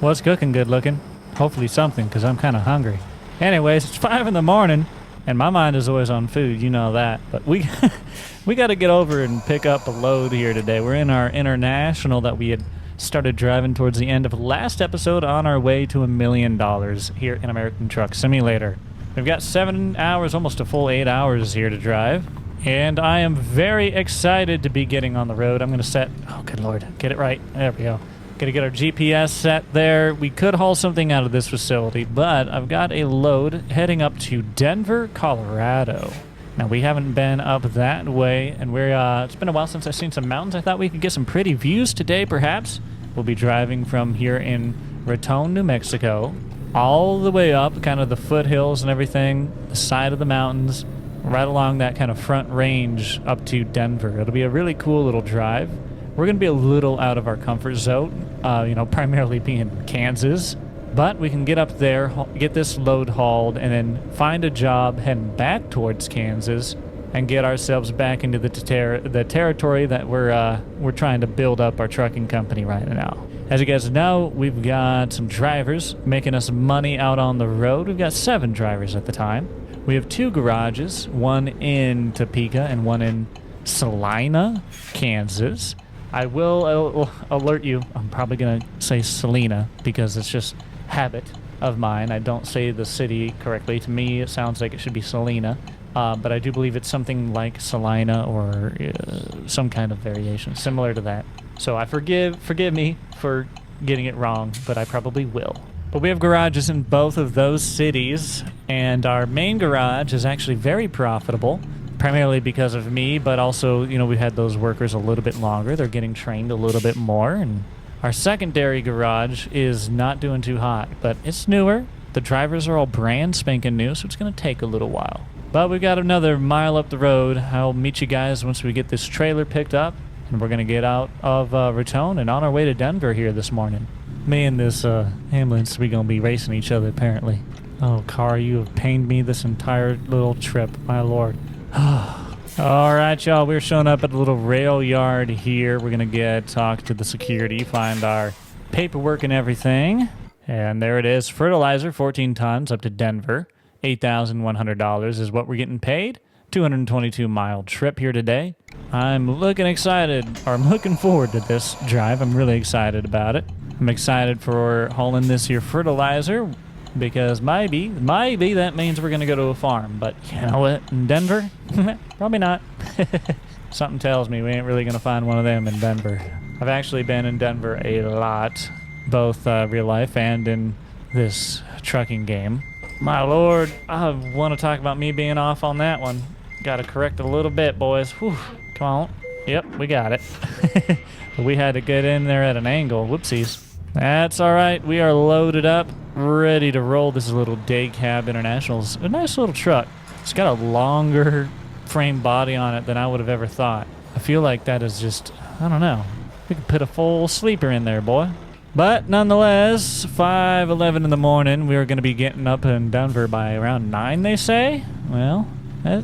What's cooking good looking? Hopefully something, because I'm kind of hungry. Anyways, it's 5 in the morning, and my mind is always on food, you know that. But we got to get over and pick up a load here today. We're in our international that we had started driving towards the end of last episode on our way to $1 million here in American Truck Simulator. We've got 7 hours, almost a full 8 hours here to drive. And I am very excited to be getting on the road. I'm going to set... Oh, good Lord. Get it right. There we go. Going to get our GPS set there. We could haul something out of this facility, but I've got a load heading up to Denver, Colorado. Now, we haven't been up that way, and it's been a while since I've seen some mountains. I thought we could get some pretty views today, perhaps. We'll be driving from here in Raton, New Mexico, all the way up, kind of the foothills and everything, the side of the mountains, right along that kind of front range up to Denver. It'll be a really cool little drive. We're going to be a little out of our comfort zone, primarily being Kansas. But we can get up there, get this load hauled, and then find a job heading back towards Kansas and get ourselves back into the territory that we're trying to build up our trucking company right now. As you guys know, we've got some drivers making us money out on the road. We've got 7 drivers at the time. We have 2 garages, one in Topeka and one in Salina, Kansas. I will alert you, I'm probably going to say Salina because it's just habit of mine. I don't say the city correctly. To me, it sounds like it should be Salina, but I do believe it's something like Salina or some kind of variation similar to that. So I forgive me for getting it wrong, but I probably will. But we have garages in both of those cities, and our main garage is actually very profitable, primarily because of me, but also, we've had those workers a little bit longer. They're getting trained a little bit more, and our secondary garage is not doing too hot, but it's newer. The drivers are all brand spanking new, so it's going to take a little while. But we've got another mile up the road. I'll meet you guys once we get this trailer picked up, and we're going to get out of Raton and on our way to Denver here this morning. Me and this ambulance, we're going to be racing each other, apparently. Oh, car, you have pained me this entire little trip, my lord. All right, y'all, we're showing up at the little rail yard here. We're going to talk to the security, find our paperwork and everything. And there it is, fertilizer, 14 tons up to Denver. $8,100 is what we're getting paid. 222-mile trip here today. I'm looking forward to this drive. I'm really excited about it. I'm excited for hauling this here fertilizer because maybe that means we're going to go to a farm. But you know what? In Denver? Probably not. Something tells me we ain't really going to find one of them in Denver. I've actually been in Denver a lot, both real life and in this trucking game. My lord, I want to talk about me being off on that one. Got to correct a little bit, boys. Whew. Come on. Yep, we got it. We had to get in there at an angle. Whoopsies. That's all right. We are loaded up, ready to roll. This is a little Day Cab International's a nice little truck. It's got a longer frame body on it than I would have ever thought. I feel like that is just, I don't know. We could put a full sleeper in there, boy. But nonetheless, 5:11 in the morning, we are going to be getting up in Denver by around 9, they say. Well, I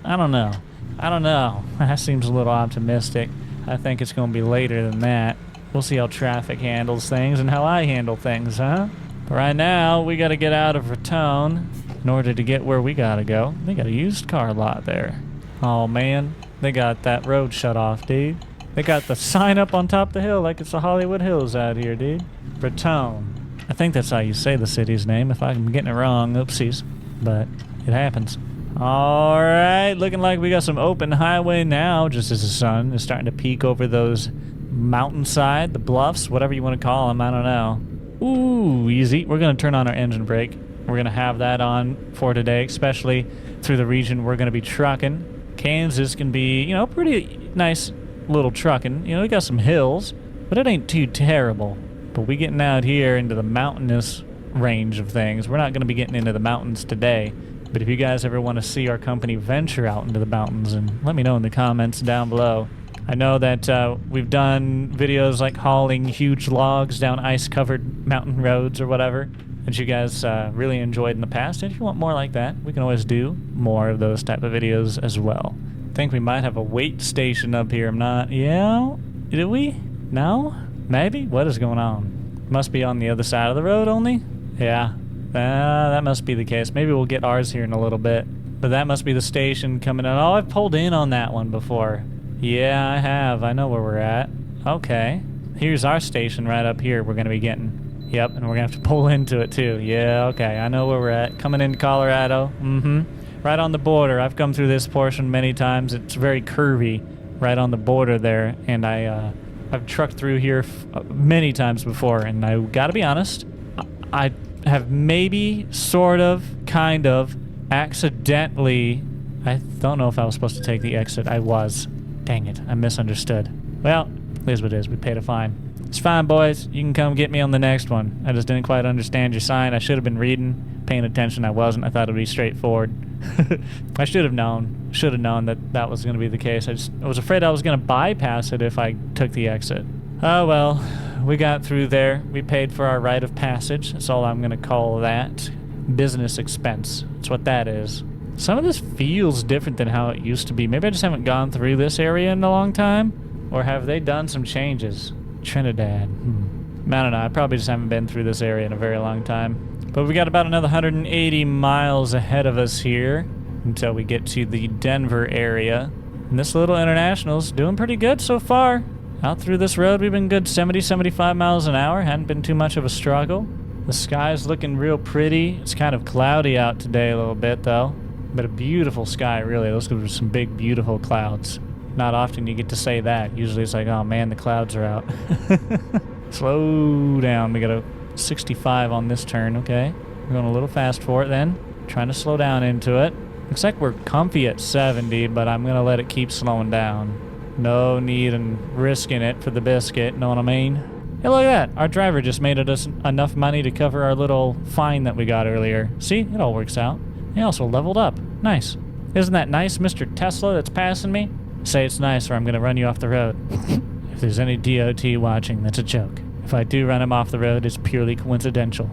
don't know. That seems a little optimistic. I think it's going to be later than that. We'll see how traffic handles things and how I handle things, huh? But right now, we got to get out of Raton in order to get where we got to go. They got a used car lot there. Oh, man. They got that road shut off, dude. They got the sign up on top of the hill like it's the Hollywood Hills out here, dude. Raton. I think that's how you say the city's name. If I'm getting it wrong, oopsies. But it happens. All right, looking like we got some open highway now, just as the sun is starting to peek over those mountainside, the bluffs, whatever you want to call them, I don't know. Ooh, easy. We're going to turn on our engine brake. We're going to have that on for today, especially through the region we're going to be trucking. Kansas can be, pretty nice little trucking. We got some hills, but it ain't too terrible. But we getting out here into the mountainous range of things. We're not going to be getting into the mountains today. But if you guys ever want to see our company venture out into the mountains, and let me know in the comments down below. I know that we've done videos like hauling huge logs down ice-covered mountain roads or whatever that you guys really enjoyed in the past. And if you want more like that, we can always do more of those type of videos as well. I think we might have a weight station up here. I'm not... Yeah? Do we? No? Maybe? What is going on? Must be on the other side of the road only? Yeah. That must be the case. Maybe we'll get ours here in a little bit. But that must be the station coming in. Oh, I've pulled in on that one before. Yeah, I have. I know where we're at. Okay. Here's our station right up here we're going to be getting. Yep, and we're going to have to pull into it too. Yeah, okay. I know where we're at. Coming into Colorado. Mm-hmm. Right on the border. I've come through this portion many times. It's very curvy right on the border there. And I've trucked through here many times before. And I got to be honest, I have maybe, sort of, kind of, accidentally... I don't know if I was supposed to take the exit. I was. Dang it. I misunderstood. Well, it is what it is. We paid a fine. It's fine, boys. You can come get me on the next one. I just didn't quite understand your sign. I should have been reading, paying attention. I wasn't. I thought it would be straightforward. I should have known. Should have known that that was going to be the case. I was afraid I was going to bypass it if I took the exit. Oh, well. We got through there. We paid for our rite of passage. That's all I'm going to call that. Business expense. That's what that is. Some of this feels different than how it used to be. Maybe I just haven't gone through this area in a long time. Or have they done some changes? Trinidad. I don't know. I probably just haven't been through this area in a very long time. But we got about another 180 miles ahead of us here until we get to the Denver area. And this little international's doing pretty good so far. Out through this road, we've been good 70, 75 miles an hour. Hadn't been too much of a struggle. The sky's looking real pretty. It's kind of cloudy out today a little bit, though. But a beautiful sky, really. Those are some big, beautiful clouds. Not often you get to say that. Usually it's like, oh man, the clouds are out. Slow down. We got a 65 on this turn, okay. We're going a little fast for it then. Trying to slow down into it. Looks like we're comfy at 70, but I'm going to let it keep slowing down. No need in risking it for the biscuit, know what I mean? Hey, look at that. Our driver just made us enough money to cover our little fine that we got earlier. See? It all works out. He also leveled up. Nice. Isn't that nice, Mr. Tesla that's passing me? Say it's nice or I'm going to run you off the road. If there's any DOT watching, that's a joke. If I do run him off the road, it's purely coincidental.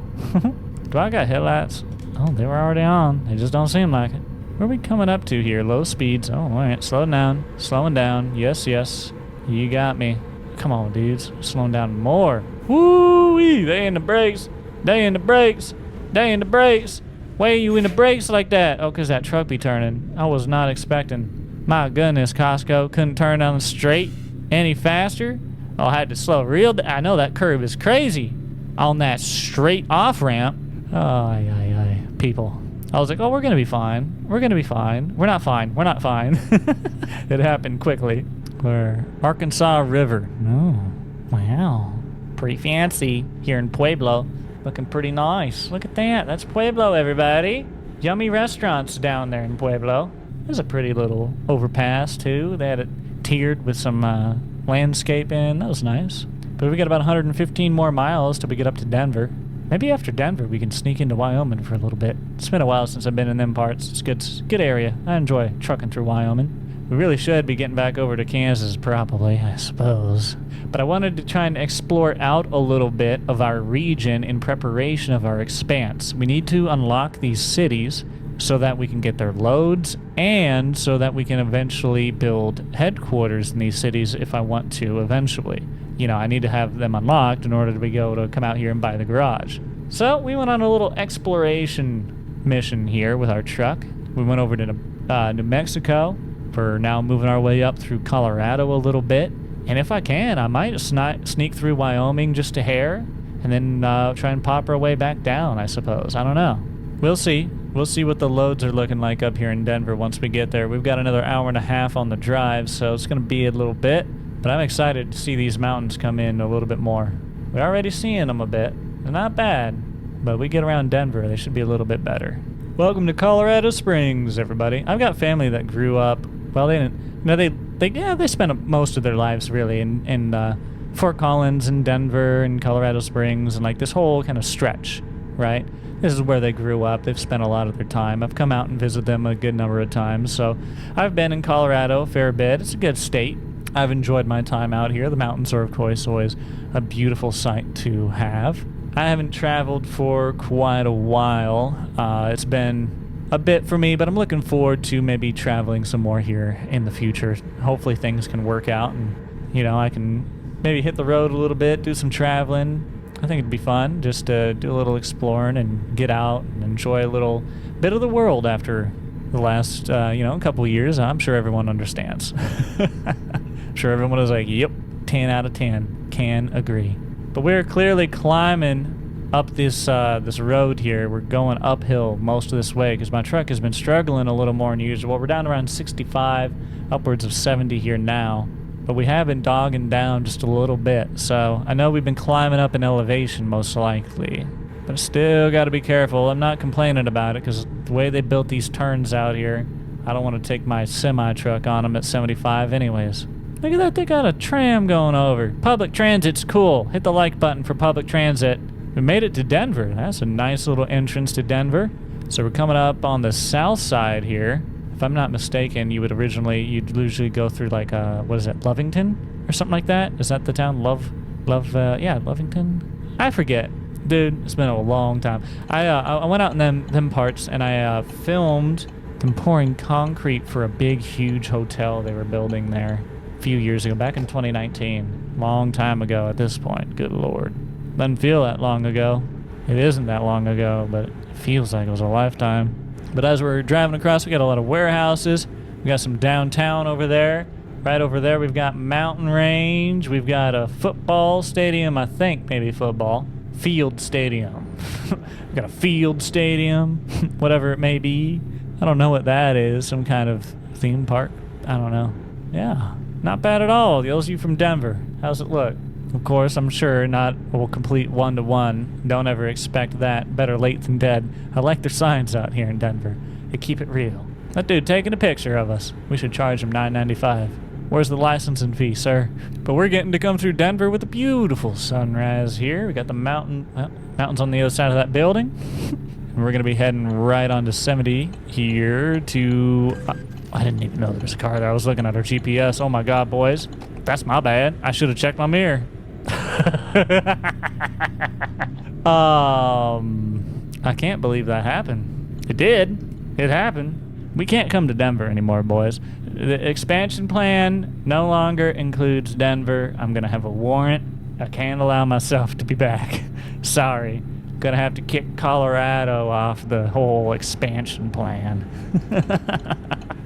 Do I got headlights? Oh, they were already on. They just don't seem like it. Where are we coming up to here? Low speeds. Oh, all right. Slowing down. Slowing down. Yes, yes. You got me. Come on, dudes. Slowing down more. Woo-wee. They in the brakes. They in the brakes. They in the brakes. Why are you in the brakes like that? Oh, because that truck be turning. I was not expecting. My goodness, Costco couldn't turn on straight any faster. Oh, I had to slow real. I know that curve is crazy on that straight off ramp. Oh, people. I was like, oh, we're going to be fine. We're going to be fine. We're not fine. We're not fine. It happened quickly. We're Arkansas River. Oh, wow. Pretty fancy here in Pueblo. Looking pretty nice. Look at that. That's Pueblo, everybody. Yummy restaurants down there in Pueblo. There's a pretty little overpass, too. They had it tiered with some landscape in. That was nice. But we got about 115 more miles till we get up to Denver. Maybe after Denver we can sneak into Wyoming for a little bit. It's been a while since I've been in them parts. It's good area. I enjoy trucking through Wyoming. We really should be getting back over to Kansas probably, I suppose. But I wanted to try and explore out a little bit of our region in preparation of our expanse. We need to unlock these cities so that we can get their loads and so that we can eventually build headquarters in these cities if I want to eventually. You know, I need to have them unlocked in order to be able to come out here and buy the garage. So we went on a little exploration mission here with our truck. We went over to New Mexico. We're now moving our way up through Colorado a little bit. And if I can, I might sneak through Wyoming just a hair and then try and pop our way back down, I suppose. I don't know. We'll see. We'll see what the loads are looking like up here in Denver once we get there. We've got another hour and a half on the drive, so it's going to be a little bit. But I'm excited to see these mountains come in a little bit more. We're already seeing them a bit. They're not bad, but we get around Denver, they should be a little bit better. Welcome to Colorado Springs, everybody. I've got family that grew up. Well, they didn't. No, they spent most of their lives really in Fort Collins and Denver and Colorado Springs and like this whole kind of stretch, right? This is where they grew up. They've spent a lot of their time. I've come out and visited them a good number of times. So I've been in Colorado a fair bit. It's a good state. I've enjoyed my time out here. The mountains are, of course, always a beautiful sight to have. I haven't traveled for quite a while. It's been a bit for me, but I'm looking forward to maybe traveling some more here in the future. Hopefully things can work out and, you know, I can maybe hit the road a little bit, do some traveling, I think it'd be fun just to do a little exploring and get out and enjoy a little bit of the world after the last, couple of years. I'm sure everyone understands. I'm sure everyone is like, yep, 10 out of 10. Can agree. But we're clearly climbing up this road here. We're going uphill most of this way because my truck has been struggling a little more than usual. We're down around 65, upwards of 70 here now. But we have been dogging down just a little bit. So I know we've been climbing up in elevation most likely. But I still got to be careful. I'm not complaining about it because the way they built these turns out here, I don't want to take my semi-truck on them at 75 anyways. Look at that, they got a tram going over. Public transit's cool. Hit the like button for public transit. We made it to Denver. That's a nice little entrance to Denver. So we're coming up on the south side here. If I'm not mistaken, you'd usually go through like, Lovington? Or something like that? Is that the town? Lovington? I forget. Dude, it's been a long time. I went out in them parts and I filmed them pouring concrete for a big, huge hotel they were building there a few years ago, back in 2019. Long time ago at this point. Good Lord. Doesn't feel that long ago. It isn't that long ago, but it feels like it was a lifetime. But as we're driving across, we got a lot of warehouses. We got some downtown over there. Right over there, we've got mountain range. We've got a football stadium, I think, maybe football. Field stadium. We've got a field stadium, whatever it may be. I don't know what that is. Some kind of theme park. I don't know. Yeah, not bad at all. Those of you from Denver, how's it look? Of course, I'm sure not a complete one-to-one. Don't ever expect that. Better late than dead. I like their signs out here in Denver. They keep it real. That dude taking a picture of us. We should charge him $9.95. Where's the licensing fee, sir? But we're getting to come through Denver with a beautiful sunrise here. We got the mountains on the other side of that building. And we're going to be heading right onto 70 here to... I didn't even know there was a car there. I was looking at our GPS. Oh my God, boys. That's my bad. I should have checked my mirror. I can't believe that happened. It did. It happened. We can't come to Denver anymore, boys. The expansion plan no longer includes Denver. I'm going to have a warrant. I can't allow myself to be back. Sorry. Gonna have to kick Colorado off the whole expansion plan.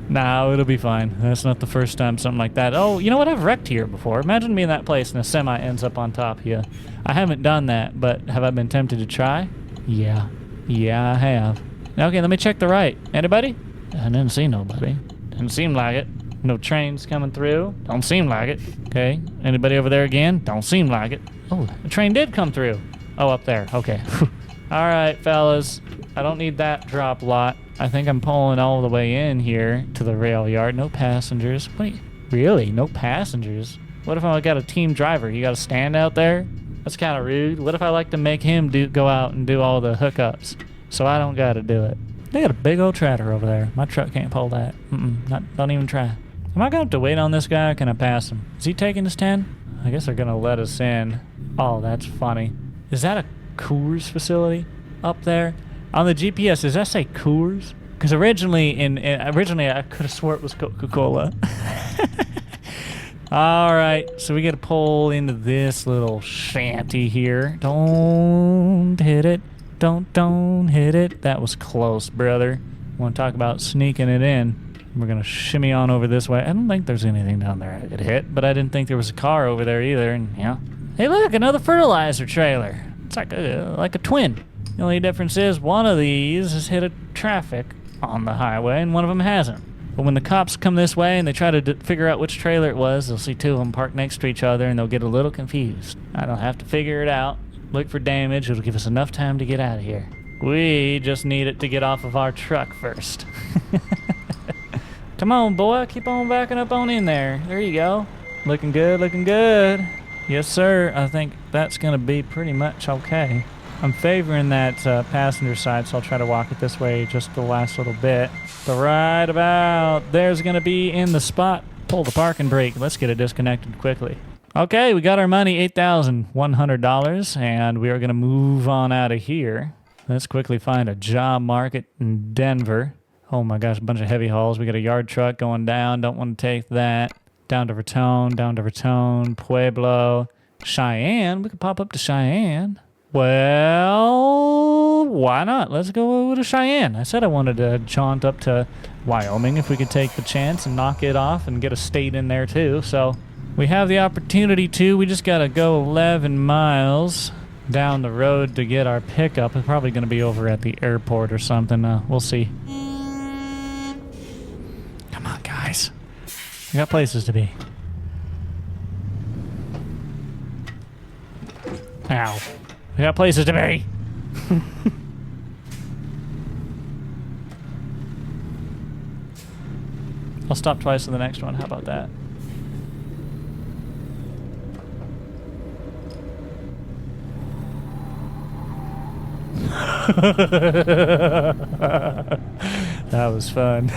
No, it'll be fine. That's not the first time something like that. Oh, you know what? I've wrecked here before. Imagine me in that place and a semi ends up on top here. I haven't done that, but have I been tempted to try? Yeah. Yeah, I have. Okay, let me check the right. Anybody? I didn't see nobody. Didn't seem like it. No trains coming through. Don't seem like it. Okay. Anybody over there again? Don't seem like it. Oh, the train did come through. Oh, up there. Okay. All right, fellas. I don't need that drop lot. I think I'm pulling all the way in here to the rail yard. No passengers. Wait, really? No passengers? What if I got a team driver? You got to stand out there? That's kind of rude. What if I like to make him go out and do all the hookups so I don't got to do it? They got a big old tractor over there. My truck can't pull that. Don't even try. Am I going to have to wait on this guy or can I pass him? Is he taking his 10? I guess they're going to let us in. Oh, that's funny. Is that a Coors facility up there? On the GPS, does that say Coors? Because originally I could have swore it was Coca-Cola. All right, so we got to pull into this little shanty here. Don't hit it. Don't hit it. That was close, brother. Want to talk about sneaking it in? We're going to shimmy on over this way. I don't think there's anything down there I could hit, but I didn't think there was a car over there either. And yeah. Hey, look, another fertilizer trailer. It's like a twin. The only difference is one of these has hit a traffic on the highway and one of them hasn't. But when the cops come this way and they try to figure out which trailer it was, they'll see two of them parked next to each other and they'll get a little confused. I don't have to figure it out. Look for damage. It'll give us enough time to get out of here. We just need it to get off of our truck first. Come on, boy. Keep on backing up on in there. There you go. Looking good, looking good. Yes, sir. I think that's going to be pretty much okay. I'm favoring that passenger side, so I'll try to walk it this way just the last little bit. But right about there's going to be in the spot. Pull the parking brake. Let's get it disconnected quickly. Okay, we got our money, $8,100, and we are going to move on out of here. Let's quickly find a job market in Denver. Oh my gosh, a bunch of heavy hauls. We got a yard truck going down. Don't want to take that. Down to Raton, Pueblo. Cheyenne. We could pop up to Cheyenne. Well, why not? Let's go to Cheyenne. I said I wanted to jaunt up to Wyoming if we could take the chance and knock it off and get a state in there too. So we have the opportunity to. We just got to go 11 miles down the road to get our pickup. It's probably going to be over at the airport or something. We'll see. Come on, guys. We got places to be. Ow. We got places to be. I'll stop twice in the next one. How about that? That was fun.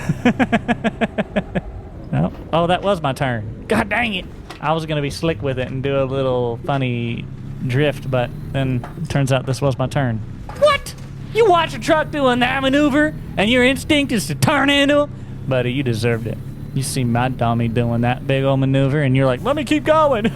Oh, oh, that was my turn. God dang it. I was going to be slick with it and do a little funny drift, but then it turns out this was my turn. What? You watch a truck doing that maneuver and your instinct is to turn into him? Buddy, you deserved it. You see my dummy doing that big old maneuver and you're like, let me keep going.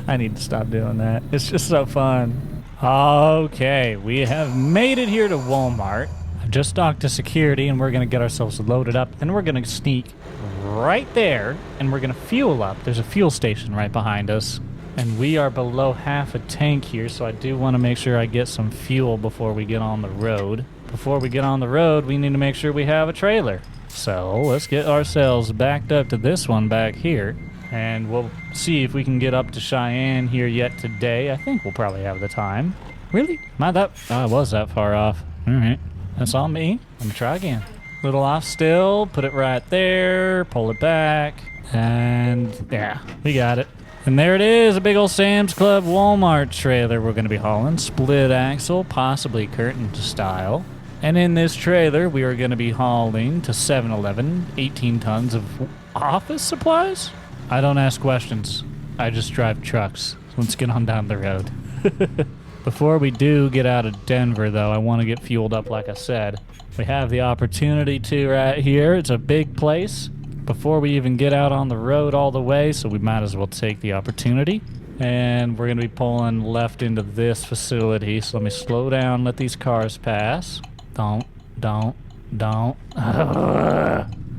I need to stop doing that. It's just so fun. Okay, we have made it here to Walmart. I've just talked to security and we're going to get ourselves loaded up. Then we're going to sneak right there and we're going to fuel up. There's a fuel station right behind us. And we are below half a tank here, so I do want to make sure I get some fuel before we get on the road. Before we get on the road, we need to make sure we have a trailer. So let's get ourselves backed up to this one back here. And we'll see if we can get up to Cheyenne here yet today. I think we'll probably have the time. Really? Am I that? Oh, I was that far off. All right. That's on me. I'm gonna try again. Little off still. Put it right there. Pull it back. And yeah, we got it. And there it is, a big old Sam's Club Walmart trailer we're going to be hauling. Split axle, possibly curtain style. And in this trailer, we are going to be hauling to 7-Eleven 18 tons of office supplies. I don't ask questions. I just drive trucks. So let's get on down the road. Before we do get out of Denver, though, I want to get fueled up like I said. We have the opportunity to right here. It's a big place. Before we even get out on the road all the way, so we might as well take the opportunity. And we're going to be pulling left into this facility, so let me slow down, let these cars pass. Don't.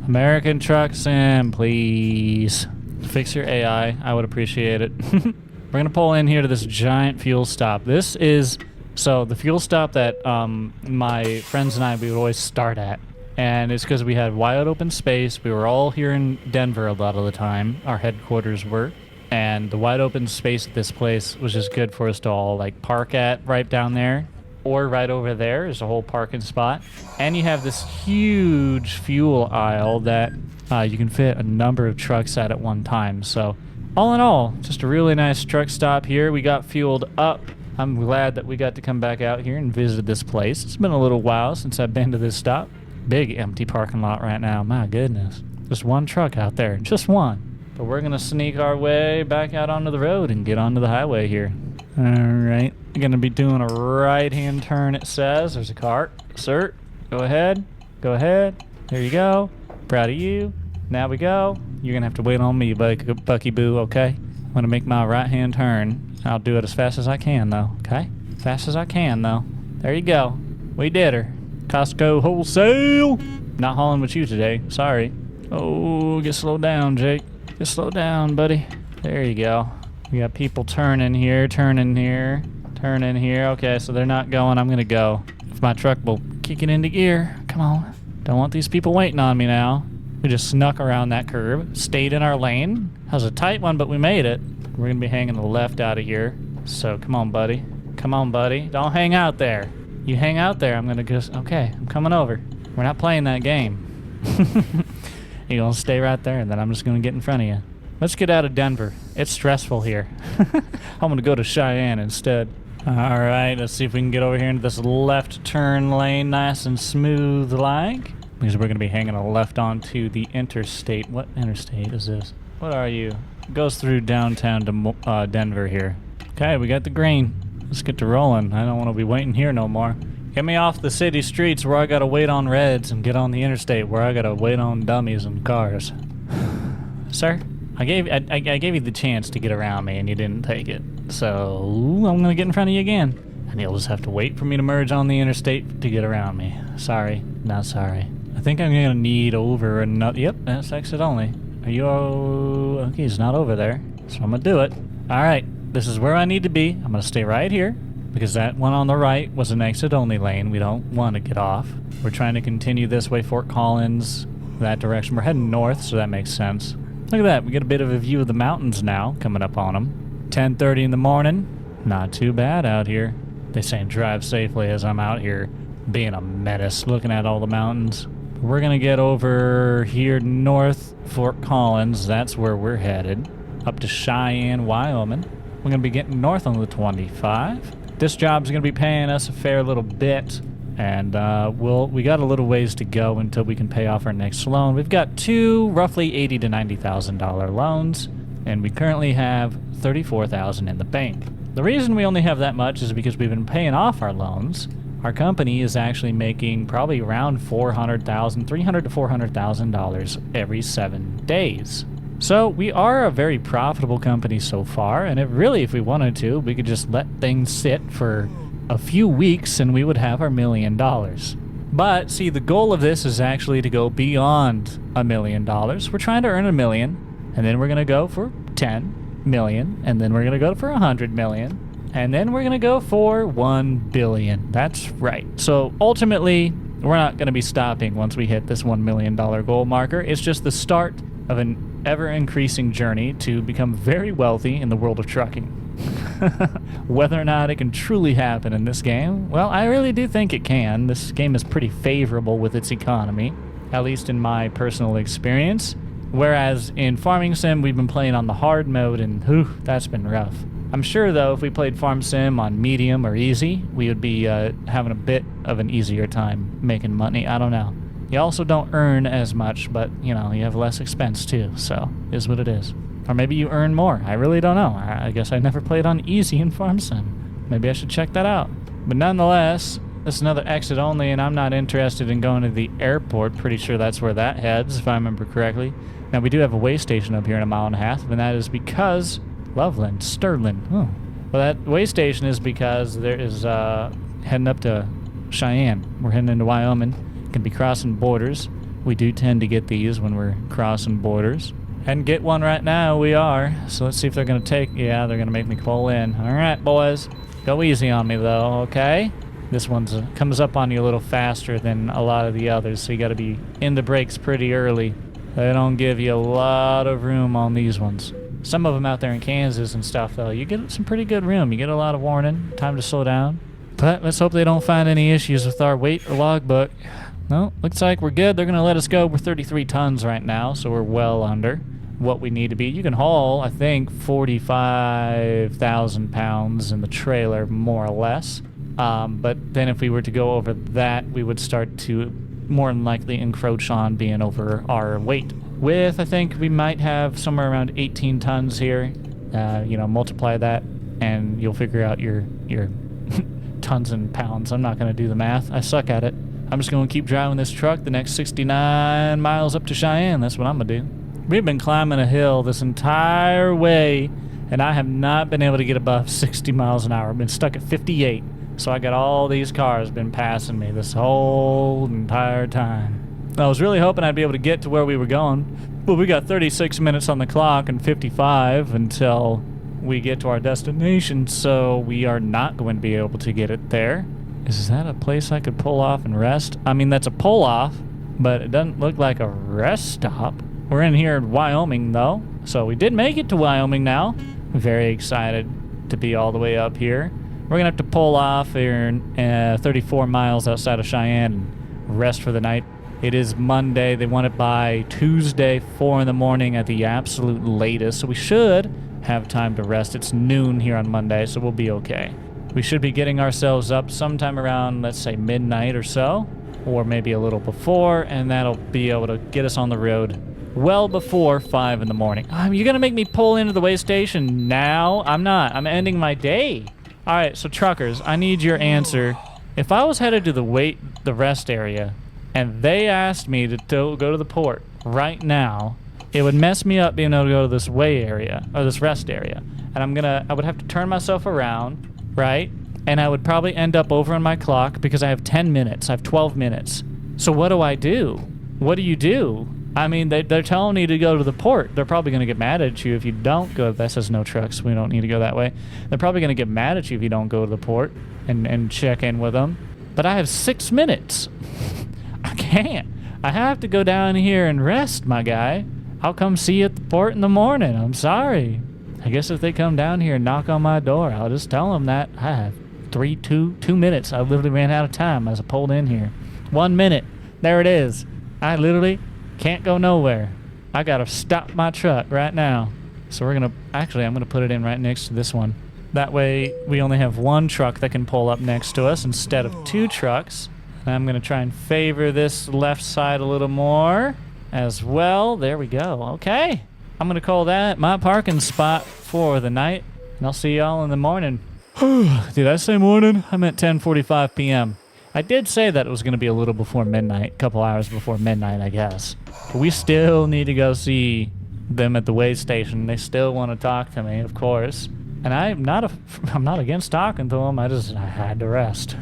American Truck Sim, please. Fix your AI, I would appreciate it. We're going to pull in here to this giant fuel stop. This is, so the fuel stop that my friends and I, we would always start at. And it's because we had wide open space. We were all here in Denver a lot of the time. Our headquarters were. And the wide open space at this place was just good for us to all like park at right down there. Or right over there is a whole parking spot. And you have this huge fuel aisle that you can fit a number of trucks at one time. So all in all, just a really nice truck stop here. We got fueled up. I'm glad that we got to come back out here and visit this place. It's been a little while since I've been to this stop. Big empty parking lot right now. My goodness. Just one truck out there. Just one. But we're going to sneak our way back out onto the road and get onto the highway here. All right. We're going to be doing a right-hand turn, it says. There's a cart. Sir, go ahead. Go ahead. There you go. Proud of you. Now we go. You're going to have to wait on me, Bucky Boo, okay? I'm going to make my right-hand turn. I'll do it as fast as I can, though, okay? Fast as I can, though. There you go. We did her. Costco wholesale. Not hauling with you today. Sorry. Oh, get slowed down, Jake. Get slowed down, buddy. There you go. We got people turning here, turning here, turning here. Okay, so they're not going. I'm going to go. If my truck will kick it into gear. Come on. Don't want these people waiting on me now. We just snuck around that curve. Stayed in our lane. That was a tight one, but we made it. We're going to be hanging the left out of here. So come on, buddy. Come on, buddy. Don't hang out there. You hang out there, I'm gonna just, okay, I'm coming over. We're not playing that game. You're gonna stay right there, and then I'm just gonna get in front of you. Let's get out of Denver. It's stressful here. I'm gonna go to Cheyenne instead. All right, let's see if we can get over here into this left turn lane nice and smooth like. Because we're gonna be hanging a left onto the interstate. What interstate is this? What are you? It goes through downtown to Denver here. Okay, we got the green. Let's get to rolling. I don't want to be waiting here no more. Get me off the city streets where I gotta wait on reds and get on the interstate where I gotta wait on dummies and cars. Sir, I gave you the chance to get around me and you didn't take it. So I'm gonna get in front of you again. And you'll just have to wait for me to merge on the interstate to get around me. Sorry, not sorry. I think I'm gonna need over another. Yep, that's exit only. Are you? Okay, he's not over there, so I'm gonna do it. All right, this is where I need to be. I'm gonna stay right here because that one on the right was an exit only lane. We don't want to get off. We're trying to continue this way, Fort Collins, that direction. We're heading north, so that makes sense. Look at that. We get a bit of a view of the mountains now coming up on them. 10:30 in the morning. Not too bad out here. They say drive safely as I'm out here being a menace looking at all the mountains. We're going to get over here north, Fort Collins. That's where we're headed. Up to Cheyenne, Wyoming. We're going to be getting north on the 25. This job's going to be paying us a fair little bit. And we got a little ways to go until we can pay off our next loan. We've got two roughly $80,000 to $90,000 loans. And we currently have $34,000 in the bank. The reason we only have that much is because we've been paying off our loans. Our company is actually making probably around $300,000 to $400,000 every 7 days. So we are a very profitable company so far, and if we wanted to, we could just let things sit for a few weeks and we would have our $1 million. But see, the goal of this is actually to go beyond $1 million. We're trying to earn $1 million, and then we're going to go for 10 million, and then we're going to go for 100 million, and then we're going to go for 1 billion. That's right. So ultimately, we're not going to be stopping once we hit this $1 million goal marker. It's just the start of an ever-increasing journey to become very wealthy in the world of trucking. Whether or not it can truly happen in this game, well, I really do think it can. This game is pretty favorable with its economy, at least in my personal experience. Whereas in Farming Sim, we've been playing on the hard mode, and that's been rough. I'm sure, though, if we played Farm Sim on medium or easy, we would be having a bit of an easier time making money. I don't know. You also don't earn as much, but, you have less expense, too, so it is what it is. Or maybe you earn more. I really don't know. I guess I never played on easy in Farm Sim. Maybe I should check that out. But nonetheless, this is another exit only, and I'm not interested in going to the airport. Pretty sure that's where that heads, if I remember correctly. Now, we do have a way station up here in 1.5 miles, and that is because Loveland, Sterling. Oh. Well, that way station is because there is heading up to Cheyenne. We're heading into Wyoming. Can be crossing borders. We do tend to get these when we're crossing borders. And get one right now, we are. So let's see if they're going to take... Yeah, they're going to make me pull in. All right, boys. Go easy on me, though, okay? This one comes up on you a little faster than a lot of the others, so you got to be in the brakes pretty early. They don't give you a lot of room on these ones. Some of them out there in Kansas and stuff, though, you get some pretty good room. You get a lot of warning, time to slow down. But let's hope they don't find any issues with our weight or logbook. No, looks like we're good. They're going to let us go. We're 33 tons right now, so we're well under what we need to be. You can haul, I think, 45,000 pounds in the trailer, more or less. But then if we were to go over that, we would start to more than likely encroach on being over our weight. With, I think, we might have somewhere around 18 tons here. Multiply that, and you'll figure out your tons and pounds. I'm not going to do the math. I suck at it. I'm just going to keep driving this truck the next 69 miles up to Cheyenne. That's what I'm going to do. We've been climbing a hill this entire way, and I have not been able to get above 60 miles an hour. I've been stuck at 58. So I got all these cars been passing me this whole entire time. I was really hoping I'd be able to get to where we were going, but we got 36 minutes on the clock and 55 until we get to our destination, so we are not going to be able to get it there. Is that a place I could pull off and rest? I mean, that's a pull off, but it doesn't look like a rest stop. We're in here in Wyoming, though, so we did make it to Wyoming now. Very excited to be all the way up here. We're going to have to pull off here 34 miles outside of Cheyenne and rest for the night. It is Monday. They want it by Tuesday, 4 in the morning at the absolute latest. So we should have time to rest. It's noon here on Monday, so we'll be okay. We should be getting ourselves up sometime around, let's say, midnight or so, or maybe a little before, and that'll be able to get us on the road well before 5 in the morning. You're going to make me pull into the way station now? I'm not. I'm ending my day. All right, so truckers, I need your answer If I was headed to the rest area, and they asked me to go to the port right now, it would mess me up being able to go to this way area, or this rest area. And I would have to turn myself around, right? And I would probably end up over on my clock because I have 10 minutes. I have 12 minutes. So what do I do? What do you do? I mean, they're telling me to go to the port. They're probably going to get mad at you if you don't go. That says no trucks. We don't need to go that way. They're probably going to get mad at you if you don't go to the port and check in with them. But I have 6 minutes. I can't. I have to go down here and rest, my guy. I'll come see you at the port in the morning. I'm sorry. I guess if they come down here and knock on my door, I'll just tell them that I have 2 minutes. I literally ran out of time as I pulled in here. 1 minute. There it is. I literally can't go nowhere. I gotta stop my truck right now. So I'm gonna put it in right next to this one. That way we only have one truck that can pull up next to us instead of 2 trucks. And I'm gonna try and favor this left side a little more as well. There we go. Okay. I'm gonna call that my parking spot for the night. And I'll see y'all in the morning. Did I say morning? I meant 10:45 p.m. I did say that it was going to be a little before midnight, a couple hours before midnight, I guess. But we still need to go see them at the way station. They still want to talk to me, of course. And I'm not against talking to them. I had to rest.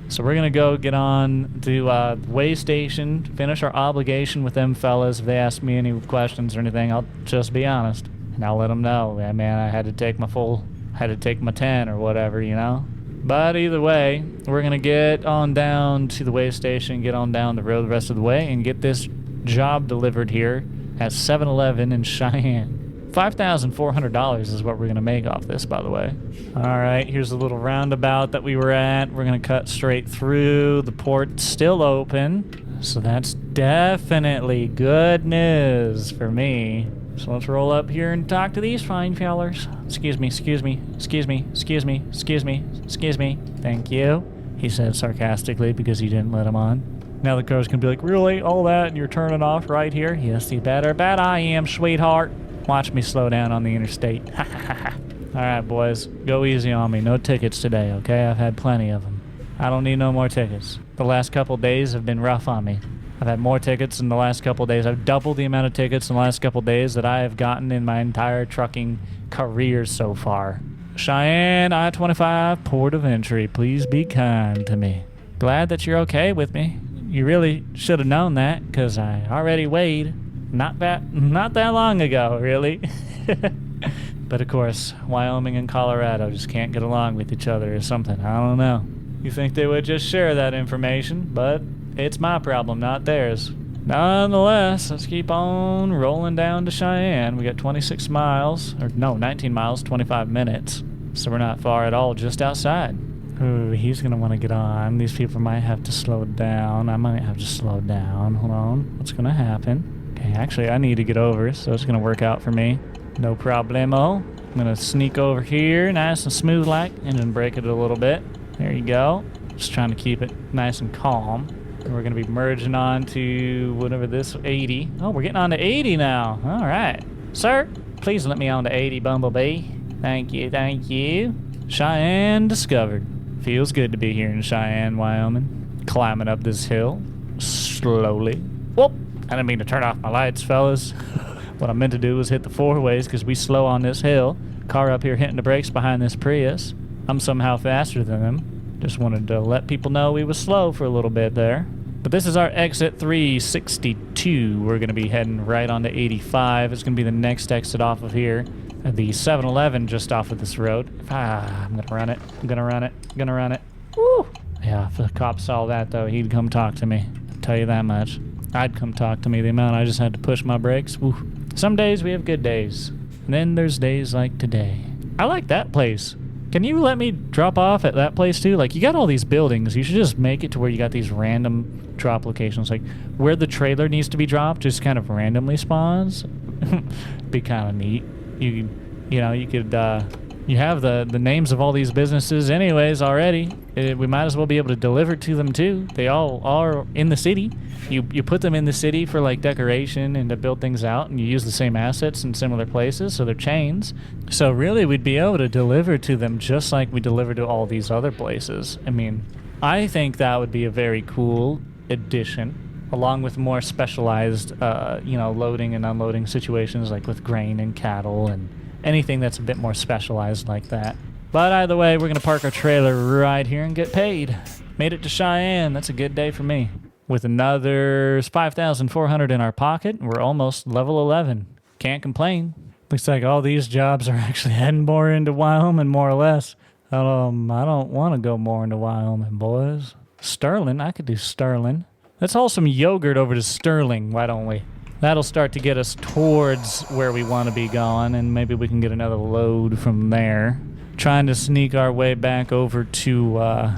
So we're going to go get on to the way station, finish our obligation with them fellas. If they ask me any questions or anything, I'll just be honest. And I'll let them know, yeah, man, I had to take my 10 or whatever, you know? But either way, we're going to get on down to the way station, get on down the road the rest of the way, and get this job delivered here at 7-Eleven in Cheyenne. $5,400 is what we're going to make off this, by the way. All right, here's a little roundabout that we were at. We're going to cut straight through. The port's still open, so that's definitely good news for me. So let's roll up here and talk to these fine fellers. Excuse me. Thank you, he said sarcastically because he didn't let him on. Now the car's gonna be like, really? All that and you're turning off right here? Yes, you better bet I am, sweetheart. Watch me slow down on the interstate. All right, boys, go easy on me. No tickets today, okay? I've had plenty of them. I don't need no more tickets. The last couple days have been rough on me. I've had more tickets in the last couple days. I've doubled the amount of tickets in the last couple days that I have gotten in my entire trucking career so far. Cheyenne, I-25, port of entry. Please be kind to me. Glad that you're okay with me. You really should have known that, because I already weighed. Not that long ago, really. But of course, Wyoming and Colorado just can't get along with each other or something. I don't know. You think they would just share that information, but it's my problem, not theirs. Nonetheless, let's keep on rolling down to Cheyenne. We got 26 miles, 19 miles, 25 minutes. So we're not far at all, just outside. Ooh, he's gonna want to get on. These people might have to slow down. I might have to slow down. Hold on. What's gonna happen? Okay, actually, I need to get over, so it's gonna work out for me. No problemo. I'm gonna sneak over here, nice and smooth like, and then brake it a little bit. There you go. Just trying to keep it nice and calm. And we're going to be merging on to whatever this, 80. Oh, we're getting on to 80 now. All right. Sir, please let me on to 80, Bumblebee. Thank you. Cheyenne discovered. Feels good to be here in Cheyenne, Wyoming. Climbing up this hill slowly. Whoop! I didn't mean to turn off my lights, fellas. What I meant to do was hit the 4-ways because we slow on this hill. Car up here hitting the brakes behind this Prius. I'm somehow faster than them. Just wanted to let people know we was slow for a little bit there. But this is our exit 362. We're going to be heading right onto 85. It's going to be the next exit off of here. The 7-Eleven just off of this road. I'm going to run it. I'm going to run it. Woo! Yeah, if the cop saw that, though, he'd come talk to me. I'll tell you that much. I'd come talk to me. The amount I just had to push my brakes. Woo. Some days we have good days. And then there's days like today. I like that place. Can you let me drop off at that place too? Like, you got all these buildings. You should just make it to where you got these random drop locations. Like, where the trailer needs to be dropped just kind of randomly spawns. Be kind of neat. You have the names of all these businesses anyways already. We might as well be able to deliver to them too. They all are in the city. You put them in the city for like decoration and to build things out, and you use the same assets in similar places, so they're chains. So really we'd be able to deliver to them just like we deliver to all these other places. I mean, I think that would be a very cool addition, along with more specialized, loading and unloading situations like with grain and cattle and anything that's a bit more specialized like that. But either way, we're going to park our trailer right here and get paid. Made it to Cheyenne. That's a good day for me. With another 5,400 in our pocket, we're almost level 11. Can't complain. Looks like all these jobs are actually heading more into Wyoming, more or less. I don't want to go more into Wyoming, boys. Sterling, I could do Sterling. Let's haul some yogurt over to Sterling, why don't we? That'll start to get us towards where we want to be going, and maybe we can get another load from there. Trying to sneak our way back over to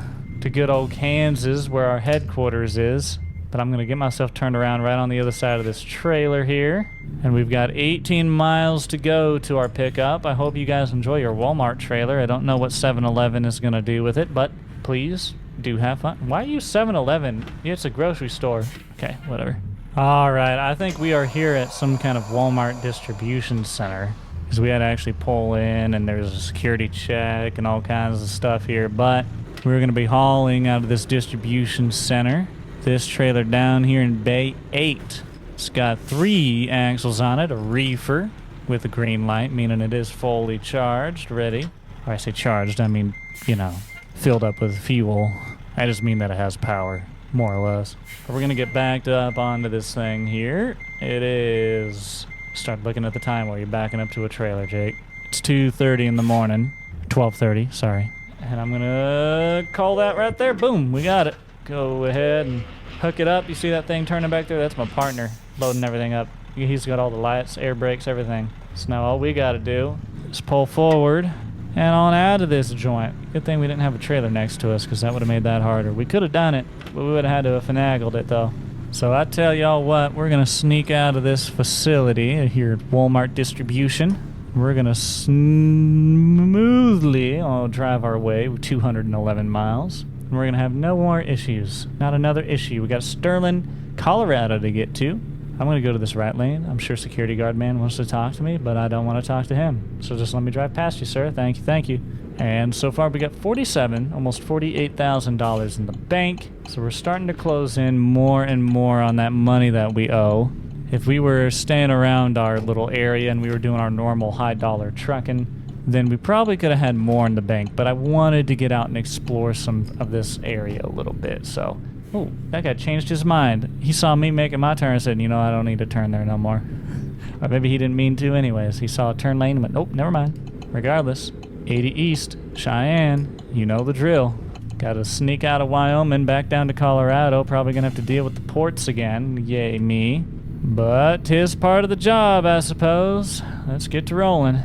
good old Kansas, where our headquarters is. But I'm going to get myself turned around right on the other side of this trailer here. And we've got 18 miles to go to our pickup. I hope you guys enjoy your Walmart trailer. I don't know what 7-Eleven is going to do with it, but please do have fun. Why use 7-Eleven? It's a grocery store. Okay, whatever. All right, I think we are here at some kind of Walmart distribution center, because we had to actually pull in and there's a security check and all kinds of stuff here. But we're going to be hauling out of this distribution center. This trailer down here in Bay 8. It's got 3 axles on it, a reefer with a green light, meaning it is fully charged, ready. Or I say charged, I mean, filled up with fuel. I just mean that it has power, more or less. But we're going to get backed up onto this thing here. It is... Start looking at the time while you're backing up to a trailer, Jake. It's 2:30 in the morning. 12:30, sorry. And I'm going to call that right there. Boom, we got it. Go ahead and hook it up. You see that thing turning back there? That's my partner loading everything up. He's got all the lights, air brakes, everything. So now all we got to do is pull forward and on out of this joint. Good thing we didn't have a trailer next to us, because that would have made that harder. We could have done it, but we would have had to have finagled it though. So I tell y'all what, we're going to sneak out of this facility here at Walmart Distribution. We're going to smoothly drive our way 211 miles. And we're going to have no more issues. Not another issue. We got Sterling, Colorado to get to. I'm going to go to this right lane. I'm sure security guard man wants to talk to me, but I don't want to talk to him. So just let me drive past you, sir. Thank you, thank you. And so far we got almost $48,000 in the bank. So we're starting to close in more and more on that money that we owe. If we were staying around our little area and we were doing our normal high dollar trucking, then we probably could have had more in the bank. But I wanted to get out and explore some of this area a little bit. So, oh, that guy changed his mind. He saw me making my turn and said, I don't need to turn there no more. Or maybe he didn't mean to anyways. He saw a turn lane and went, nope, never mind. Regardless, 80 East, Cheyenne, you know the drill. Got to sneak out of Wyoming back down to Colorado. Probably going to have to deal with the ports again. Yay me. But 'tis part of the job, I suppose. Let's get to rolling.